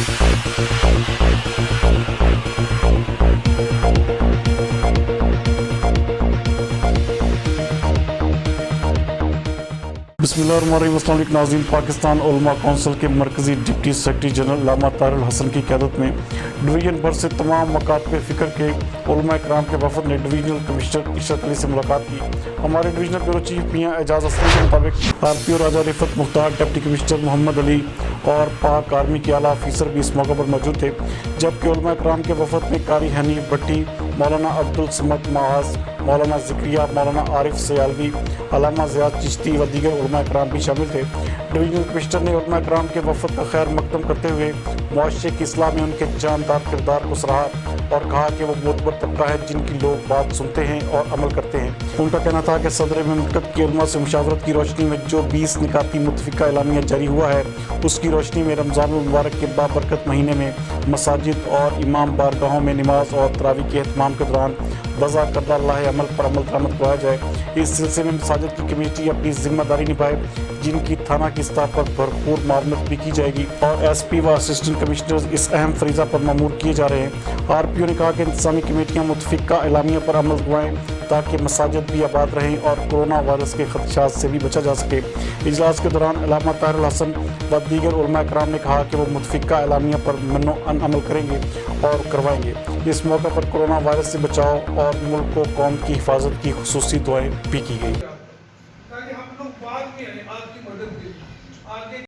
बिस्मिल्लाहिर्रहमानिर्रहीम। अस्सलाम वालेकुम नाज़रीन। पाकिस्तान उलमा कौंसिल के मरकज़ी डिप्टी सेक्रेटरी जनरल अल्लामा ताहिर हसन की क़यादत में डिवीज़न भर से तमाम मकातब फ़िक्र के उलमा इकराम के वफ़द ने डिवीज़नल कमिश्नर इशरत अली से मुलाकात की। हमारे डिवीज़नल ब्यूरो चीफ मियाँ एजाज असलम के मुताबिक RPO राजा रिफत मुख्तार, डिप्टी कमिश्नर मोहम्मद अली और पाक आर्मी के आला अफसर भी इस मौके पर मौजूद थे। जबकि उलमा इकराम के वफ़द में कारी हनीफ भट्टी, मौलाना अब्दुल समद महाज, मौलाना ज़िक्रिया, मौलाना आरिफ सयालवी, अल्लामा ज़ियाद चिश्ती व दीगर उलमा इकराम भी शामिल थे। डिवीज़नल कमिश्नर ने उलमा इकराम के वफ़द का खैर मकदम करते हुए मुआशरे की इस्लाह में उनके जानदार किरदार को सराहा और कहा कि वो मोतबर तबका है जिनकी लोग बात सुनते हैं और अमल करते हैं। उनका कहना था कि सदर ममलकत की उलमा से मुशावरत की रोशनी में जो 20 निकाती मुतफ़िका एलामिया जारी हुआ है, उसकी रोशनी में रमज़ान मुबारक के बाबरकत महीने में मसाजिद और इमाम बारगाहों में नमाज और तरावी के एहतमाम के दौरान वज़ा करदा लाहे अमल पर अमल दरामद करवाया जाए। इस सिलसिले में मसाजिद की कमेटी अपनी जिम्मेदारी निभाए, जिनकी थाना की सतह पर भरपूर मावनत भी की जाएगी और SP व असिस्टेंट कमिश्नर्स इस अहम फरीज़ा पर मामूर किए जा रहे हैं। RPO ने कहा कि इंतज़ामी कमेटियाँ मुतफ़िका एलामिया पर अमल करवाएँ ताकि मसाजिद भी आबाद रहें और कोरोना वायरस के खदशात से भी बचा जा सके। इजलास के दौरान अल्लामा ताहिर हसन व दीगर उलमा इकराम ने कहा कि वो मुतफ़िका एलामिया पर मनो अन अमल करेंगे और करवाएंगे। इस मौके पर कोरोना वायरस से बचाव और मुल्क को कौम की हिफाजत की खुसूसी दुआएं भी की गई। ताकि हम लोग बाद में आपकी मदद के आगे